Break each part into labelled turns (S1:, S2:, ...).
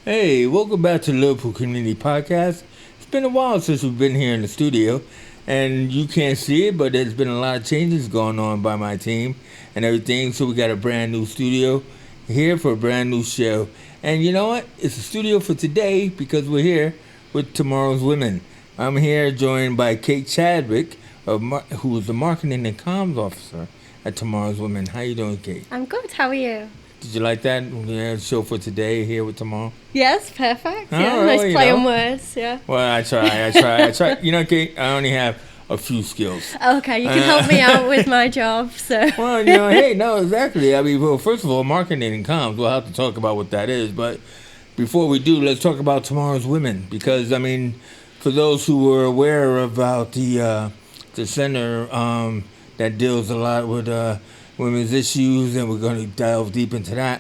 S1: Hey, welcome back to Liverpool Community Podcast. It's been a while since we've been here in the studio, and you can't see it, but there's been a lot of changes going on by my team and everything. So we got a brand new studio here for a brand new show. And you know what? It's a studio for today because we're here with Tomorrow's Women. I'm here joined by Kate Chadwick, who is the marketing and comms officer at Tomorrow's Women. How you doing, Kate?
S2: I'm good. How are you?
S1: Did you like that show for today here with Tomorrow?
S2: Yes, perfect. Yeah,
S1: Oh,
S2: nice
S1: well,
S2: play on words. Yeah.
S1: Well, I try. You know, Kate, I only have a few skills.
S2: Okay, you can help me out with my job. So.
S1: Well, you know, hey, no, exactly. I mean, well, first of all, marketing and comms, we'll have to talk about what that is. But before we do, let's talk about Tomorrow's Women. Because, I mean, for those who were aware about the center that deals a lot with women's issues, and we're going to delve deep into that,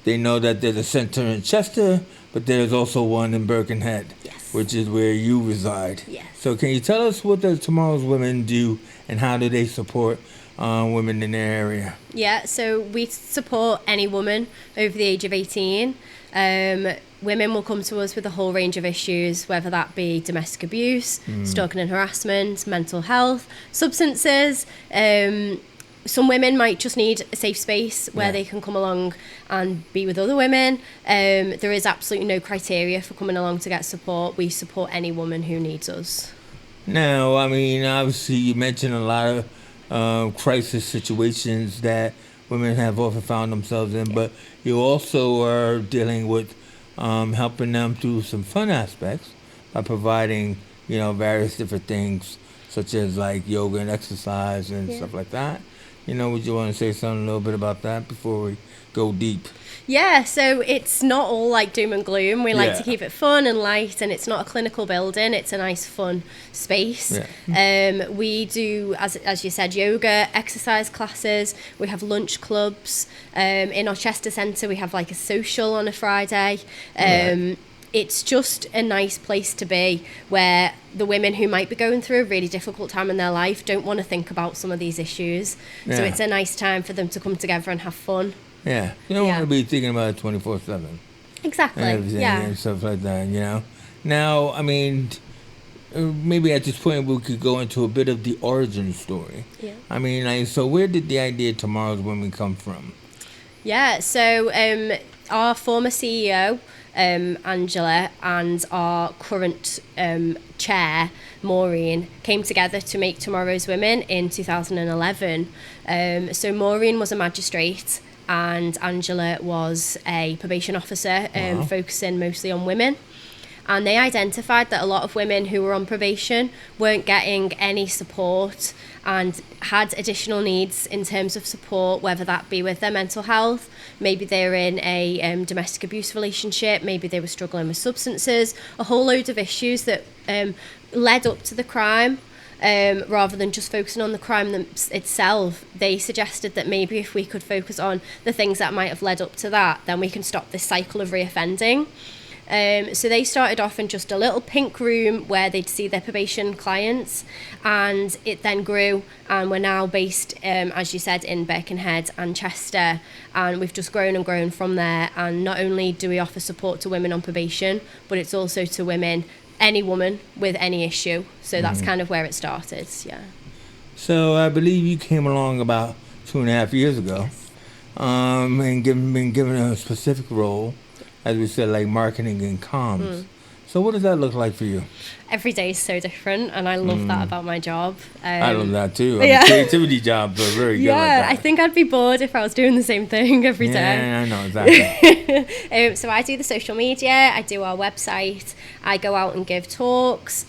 S1: they know that there's a center in Chester, but there's also one in Birkenhead,
S2: Yes.
S1: which is where you reside.
S2: Yes.
S1: So can you tell us what does Tomorrow's Women do, and how do they support women in their area?
S2: Yeah, so we support any woman over the age of 18. Women will come to us with a whole range of issues, whether that be domestic abuse, stalking and harassment, mental health, substances. Some women might just need a safe space where they can come along and be with other women. There is absolutely no criteria for coming along to get support. We support any woman who needs us.
S1: Now, I mean, obviously you mentioned a lot of crisis situations that women have often found themselves in, but you also are dealing with helping them through some fun aspects by providing, you know, various different things such as like yoga and exercise and stuff like that. You know, would you want to say something a little bit about that before we go deep?
S2: Yeah, so it's not all like doom and gloom. We like to keep it fun and light, and it's not a clinical building. It's a nice, fun space.
S1: Yeah.
S2: We do, as you said, yoga, exercise classes. We have lunch clubs. In our Chester Centre, we have like a social on a Friday. It's just a nice place to be where the women who might be going through a really difficult time in their life don't want to think about some of these issues. So it's a nice time for them to come together and have fun.
S1: Yeah. You don't want to be thinking about it 24/7.
S2: Exactly.
S1: And everything and stuff like that, you know. Now, I mean, maybe at this point we could go into a bit of the origin story.
S2: Yeah.
S1: I mean, like, so where did the idea Tomorrow's Women come from?
S2: Yeah, so our former CEO, Angela, and our current chair, Maureen, came together to make Tomorrow's Women in 2011. So Maureen was a magistrate and Angela was a probation officer, focusing mostly on women. And they identified that a lot of women who were on probation weren't getting any support and had additional needs in terms of support, whether that be with their mental health, maybe they were in a domestic abuse relationship, maybe they were struggling with substances, a whole load of issues that led up to the crime. Rather than just focusing on the crime itself, they suggested that maybe if we could focus on the things that might have led up to that, then we can stop this cycle of reoffending. So they started off in just a little pink room where they'd see their probation clients, and it then grew, and we're now based, as you said, in Birkenhead and Chester, and we've just grown and grown from there. And not only do we offer support to women on probation, but it's also to women, any woman with any issue. So that's kind of where it started. Yeah.
S1: So I believe you came along about 2.5 years ago, and been given a specific role, as we said, like marketing and comms. So what does that look like for you?
S2: Every day is so different, and I love that about my job.
S1: I love that too. I mean, creativity jobs are very good like that.
S2: I think I'd be bored if I was doing the same thing every day.
S1: Yeah, I know, exactly.
S2: So I do the social media, I do our website, I go out and give talks.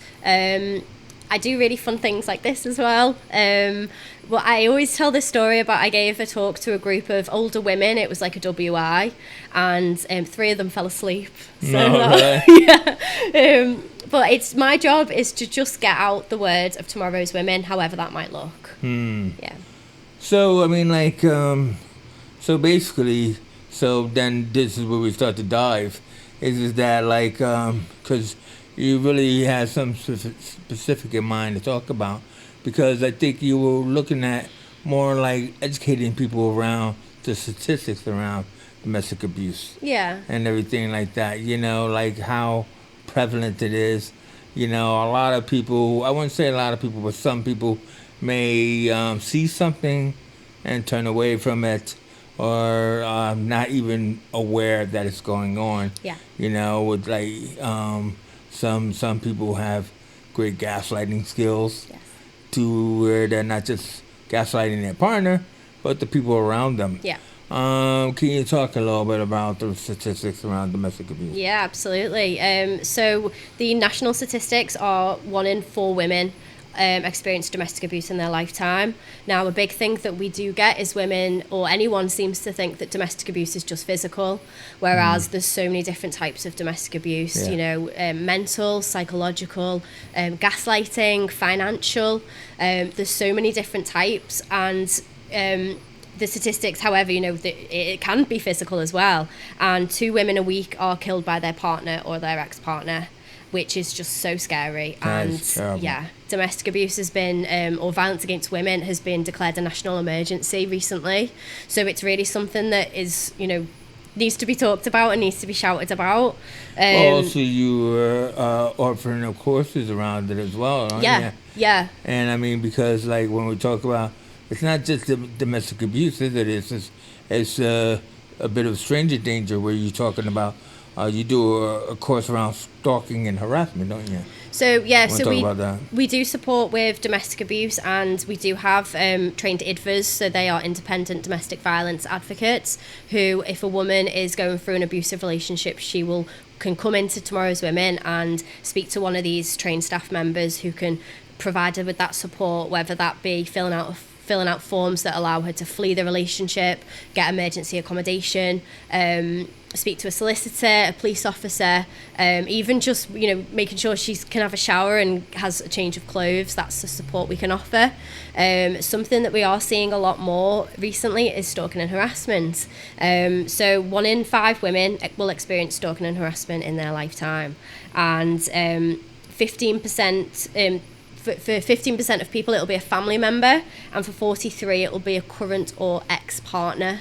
S2: I do really fun things like this as well. But I always tell this story about I gave a talk to a group of older women. It was like a WI, and 3 of them fell asleep. So but it's my job is to just get out the word of Tomorrow's Women, however that might look. Yeah.
S1: So I mean, like, so basically, so then this is where we start to dive. Is that like, because you really had some specific in mind to talk about, because I think you were looking at more like educating people around the statistics around domestic abuse
S2: Yeah.
S1: and everything like that. Like how prevalent it is. A lot of people, I wouldn't say a lot of people, but some people may see something and turn away from it, or not even aware that it's going on.
S2: Yeah.
S1: With like some people have great gaslighting skills
S2: Yes.
S1: to where they're not just gaslighting their partner, but the people around them.
S2: Yeah.
S1: Can you talk a little bit about the statistics around domestic abuse?
S2: Yeah, absolutely. So the national statistics are 1 in 4 women experience domestic abuse in their lifetime. Now, a big thing that we do get is women, or anyone seems to think that domestic abuse is just physical, whereas there's so many different types of domestic abuse, mental, psychological, gaslighting, financial. There's so many different types, and the statistics, however, it can be physical as well. And 2 women a week are killed by their partner or their ex-partner, which is just so scary.
S1: That is terrible.
S2: Yeah, domestic abuse has been, or violence against women has been declared a national emergency recently. So it's really something that is, needs to be talked about and needs to be shouted about.
S1: Also, you were offering courses around it as well, aren't you?
S2: Yeah.
S1: And I mean, because like when we talk about, it's not just the domestic abuse, is it? It's a bit of stranger danger where you're talking about. You do a course around stalking and harassment, don't you?
S2: So yeah, so
S1: about
S2: we do support with domestic abuse, and we do have trained IDVAs, so they are independent domestic violence advocates, who, if a woman is going through an abusive relationship, can come into Tomorrow's Women and speak to one of these trained staff members who can provide her with that support, whether that be filling out forms that allow her to flee the relationship, get emergency accommodation, speak to a solicitor, a police officer, even just making sure she can have a shower and has a change of clothes. That's the support we can offer. Something that we are seeing a lot more recently is stalking and harassment. So 1 in 5 women will experience stalking and harassment in their lifetime, and 15%. For 15% of people, it'll be a family member, and for 43, it'll be a current or ex-partner.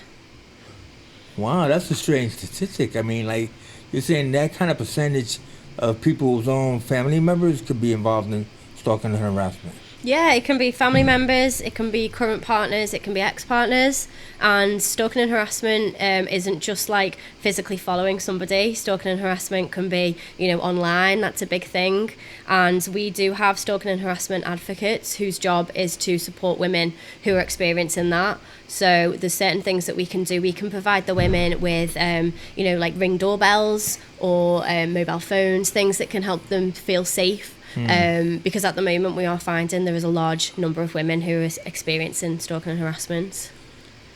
S1: Wow, that's a strange statistic. I mean, like, you're saying that kind of percentage of people's own family members could be involved in stalking and harassment.
S2: Yeah, it can be family members, it can be current partners, it can be ex-partners. And stalking and harassment isn't just like physically following somebody. Stalking and harassment can be, online. That's a big thing. And we do have stalking and harassment advocates whose job is to support women who are experiencing that. So there's certain things that we can do. We can provide the women with, like Ring doorbells or mobile phones, things that can help them feel safe. Because at the moment we are finding there is a large number of women who are experiencing stalking and harassment.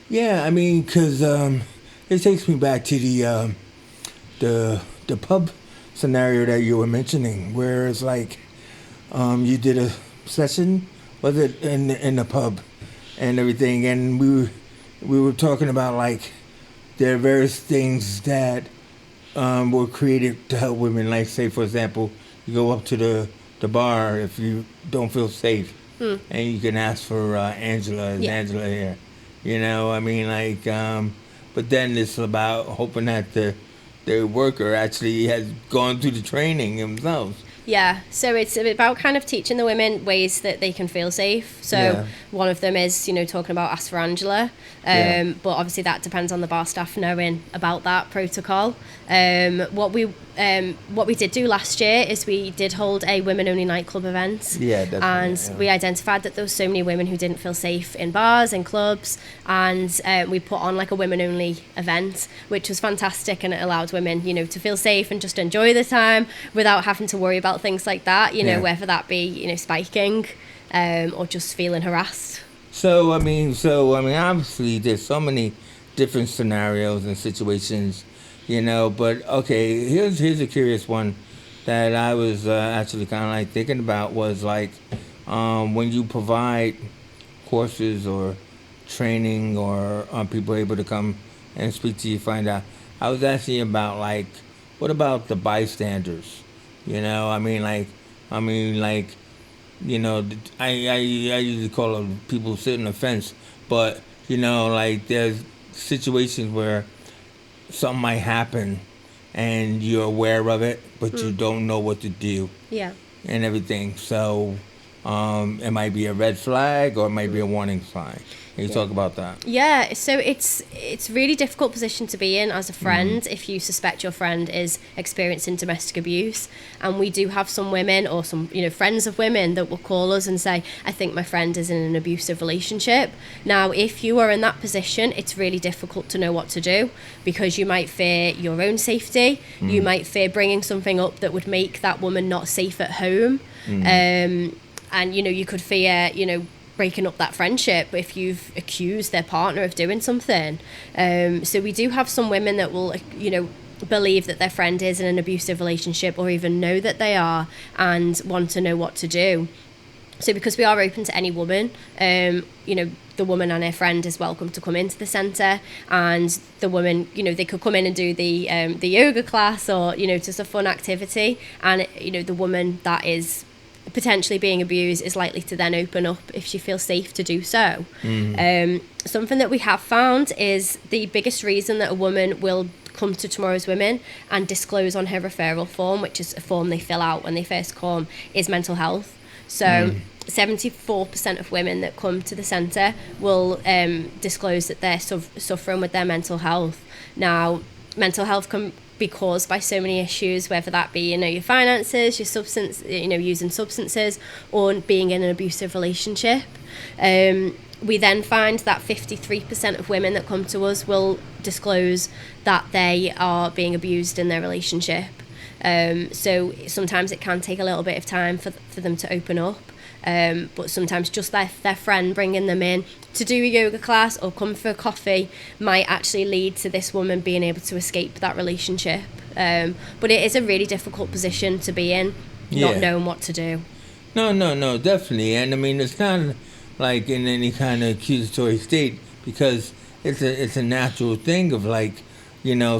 S1: Yeah, I mean, because it takes me back to the pub scenario that you were mentioning, where it's like you did a session, was it in the pub and everything, and we were talking about like there are various things that were created to help women. Like, say for example, you go up to the bar if you don't feel safe, and you can ask for Angela. Is Angela here? I mean, like, but then it's about hoping that the worker actually has gone through the training themselves.
S2: Yeah, so it's about kind of teaching the women ways that they can feel safe. So one of them is, talking about ask for Angela. But obviously that depends on the bar staff knowing about that protocol. What we did do last year is we did hold a women-only nightclub event.
S1: Yeah, definitely.
S2: And we identified that there was so many women who didn't feel safe in bars and clubs, and we put on like a women-only event, which was fantastic, and it allowed women, to feel safe and just enjoy the time without having to worry about things like that, whether that be, spiking or just feeling harassed.
S1: So I mean, obviously there's so many different scenarios and situations, but okay, here's a curious one that I was actually kind of like thinking about was like when you provide courses or training or people able to come and speak to you, find out. I was asking about like, what about the bystanders? I usually call them people sitting on the fence, but like there's situations where something might happen and you're aware of it, but you don't know what to do
S2: Yeah.
S1: and everything. So it might be a red flag or it might be a warning sign. Can you talk about that?
S2: Yeah, so it's a really difficult position to be in as a friend if you suspect your friend is experiencing domestic abuse. And we do have some women or some friends of women that will call us and say, I think my friend is in an abusive relationship. Now, if you are in that position, it's really difficult to know what to do, because you might fear your own safety. You might fear bringing something up that would make that woman not safe at home. And you could fear breaking up that friendship if you've accused their partner of doing something. So we do have some women that will, believe that their friend is in an abusive relationship, or even know that they are and want to know what to do. So because we are open to any woman, the woman and her friend is welcome to come into the centre, and the woman, they could come in and do the yoga class or, just a fun activity. And, the woman that is potentially being abused is likely to then open up if she feels safe to do so. Something that we have found is the biggest reason that a woman will come to Tomorrow's Women and disclose on her referral form, which is a form they fill out when they first come, is mental health. So 74% of women that come to the centre will disclose that they're suffering with their mental health. Now, mental health can be caused by so many issues, whether that be your finances, your substance, using substances, or being in an abusive relationship. We then find that 53% of women that come to us will disclose that they are being abused in their relationship. So sometimes it can take a little bit of time for them to open up. But sometimes just their friend bringing them in to do a yoga class or come for a coffee might actually lead to this woman being able to escape that relationship. But it is a really difficult position to be in, not knowing what to do.
S1: No, definitely. And I mean, it's not like in any kind of accusatory state, because it's a natural thing of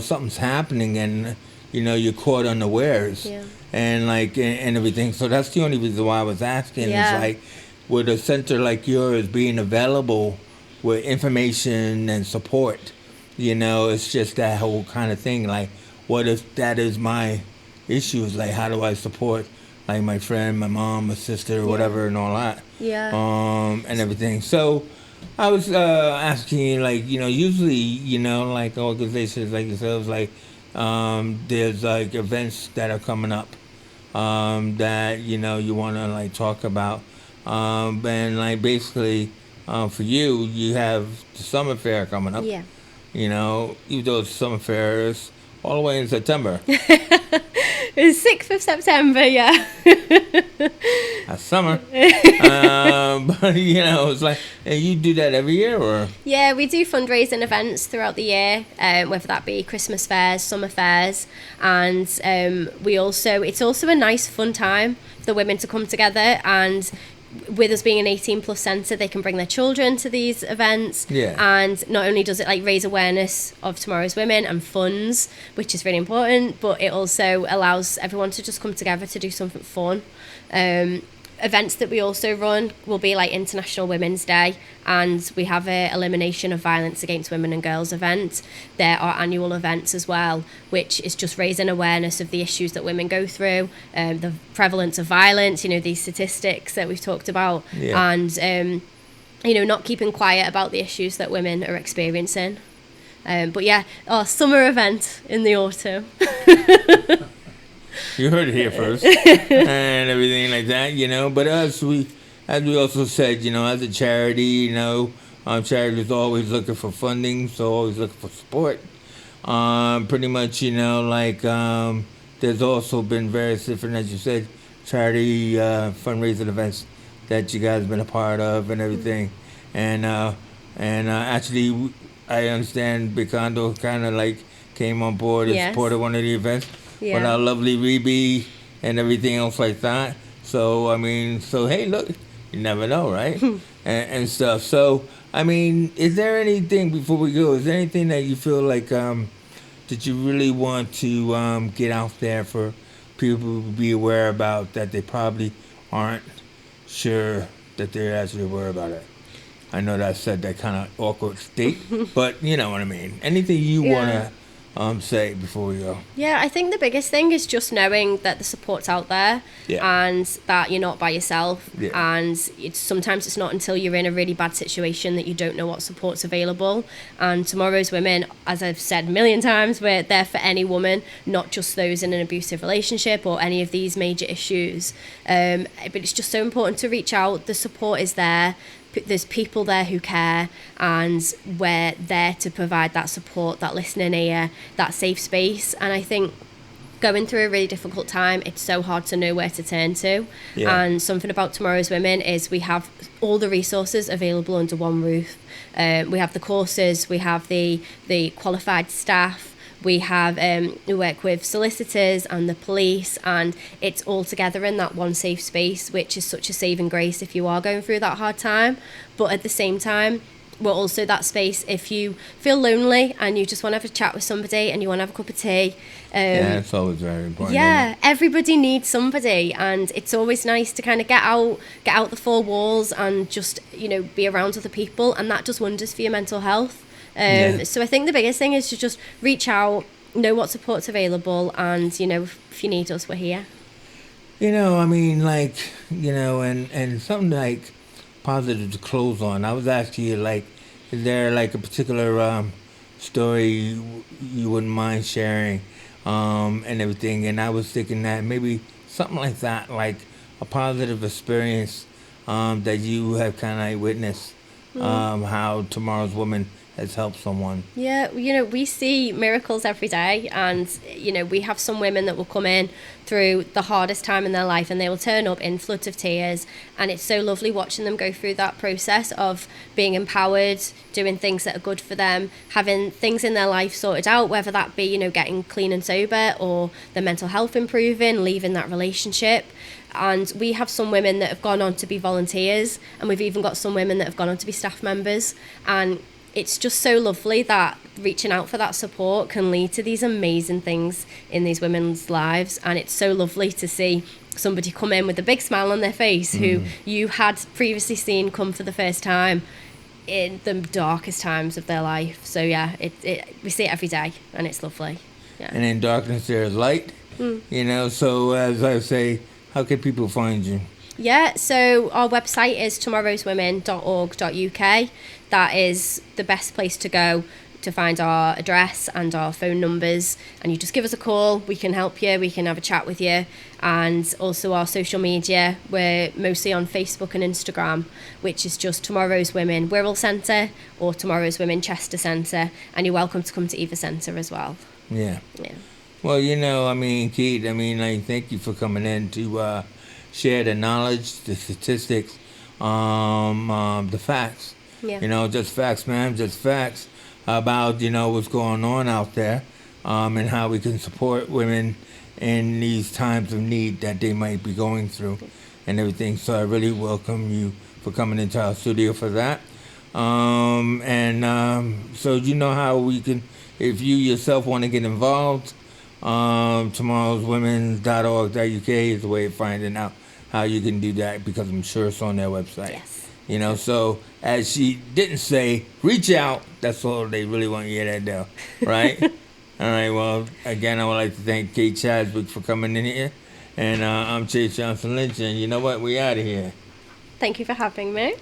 S1: something's happening and you're caught unawares.
S2: Yeah.
S1: And and everything. So that's the only reason why I was asking.
S2: Yeah.
S1: Is with a center like yours being available with information and support, it's just that whole kind of thing. What if that is my issues? How do I support my friend, my mom, my sister, whatever, and all that.
S2: Yeah.
S1: And everything. So I was asking you, usually, organizations like yourselves, there's events that are coming up that you want to talk about, and basically for you have the summer fair coming up.
S2: Yeah.
S1: Even though the summer fair is all the way in September.
S2: It's 6th of September, yeah.
S1: That's summer. But it's and you do that every year, or?
S2: Yeah, we do fundraising events throughout the year, whether that be Christmas fairs, summer fairs, and it's also a nice fun time for the women to come together. And with us being an 18 plus centre, they can bring their children to these events.
S1: Yeah.
S2: And not only does it raise awareness of Tomorrow's Women and funds, which is really important, but it also allows everyone to just come together to do something fun. Events that we also run will be International Women's Day, and we have a elimination of violence against women and girls event. There are annual events as well, which is just raising awareness of the issues that women go through, the prevalence of violence, these statistics that we've talked about, and not keeping quiet about the issues that women are experiencing. But yeah, our summer event in the autumn.
S1: You heard it here first, and everything like that, But as we also said, as a charity, charity is always looking for funding, so always looking for support. Pretty much, there's also been various different, as you said, charity fundraising events that you guys have been a part of and everything. And actually, I understand Big Condo kind of came on board and supported one of the events.
S2: Yeah.
S1: With our lovely Rebe and everything else like that. So, hey, look, you never know, right? and stuff. So, is there anything, before we go, is there anything that you feel that you really want to get out there for people to be aware about, that they probably aren't sure that they're actually aware about it? I know that said that kind of awkward state, but you know what I mean. Anything you want to say before we go?
S2: Yeah, I think the biggest thing is just knowing that the support's out there,
S1: Yeah.
S2: and that you're not by yourself.
S1: Yeah.
S2: And sometimes it's not until you're in a really bad situation that you don't know what support's available. And Tomorrow's Women, as I've said a million times, we're there for any woman, not just those in an abusive relationship or any of these major issues. But it's just so important to reach out. The support is there. There's people there who care, and we're there to provide that support, that listening ear, that safe space. And I think going through a really difficult time, it's so hard to know where to turn to.
S1: Yeah.
S2: And something about Tomorrow's Women is we have all the resources available under one roof. We have the courses, we have the qualified staff, we work with solicitors and the police, and it's all together in that one safe space, which is such a saving grace if you are going through that hard time. But at the same time, we're also that space if you feel lonely and you just want to have a chat with somebody and you want to have a cup of tea.
S1: Yeah, that's always very important.
S2: Yeah, everybody needs somebody, and it's always nice to kind of get out the four walls and just, be around other people, and that does wonders for your mental health. So I think the biggest thing is to just reach out, know what support's available, and if you need us, we're here.
S1: And something like positive to close on. I was asking you, is there like a particular story you wouldn't mind sharing, and everything? And I was thinking that maybe something like that, like a positive experience that you have kind of witnessed, how Tomorrow's Woman has helped someone.
S2: Yeah, we see miracles every day, and we have some women that will come in through the hardest time in their life, and they will turn up in floods of tears, and it's so lovely watching them go through that process of being empowered, doing things that are good for them, having things in their life sorted out, whether that be getting clean and sober, or their mental health improving, leaving that relationship. And we have some women that have gone on to be volunteers, and we've even got some women that have gone on to be staff members, and it's just so lovely that reaching out for that support can lead to these amazing things in these women's lives. And it's so lovely to see somebody come in with a big smile on their face who you had previously seen come for the first time in the darkest times of their life. So yeah, we see it every day, and it's lovely. Yeah.
S1: And in darkness there is light. So as I say, how can people find you?
S2: Yeah, so our website is tomorrowswomen.org.uk. That is the best place to go to find our address and our phone numbers, and you just give us a call. We can help you, we can have a chat with you. And also our social media, we're mostly on Facebook and Instagram, which is just Tomorrow's Women Wirral Centre or Tomorrow's Women Chester Centre, and you're welcome to come to either centre as well.
S1: Yeah. Well, Keith, thank you for coming in to share the knowledge, the statistics, the facts.
S2: Yeah.
S1: Just facts, ma'am, just facts about, what's going on out there, and how we can support women in these times of need that they might be going through and everything. So I really welcome you for coming into our studio for that. So you know how we can, if you yourself want to get involved, tomorrowswomen.org.uk is the way of finding out how you can do that, because I'm sure it's on their website.
S2: Yes.
S1: So as she didn't say, reach out. That's all they really want you to do, right? All right. Well, again, I would like to thank Kate Chadwick for coming in here, and I'm Chase Johnson Lynch, and you know what? We out of here.
S2: Thank you for having me.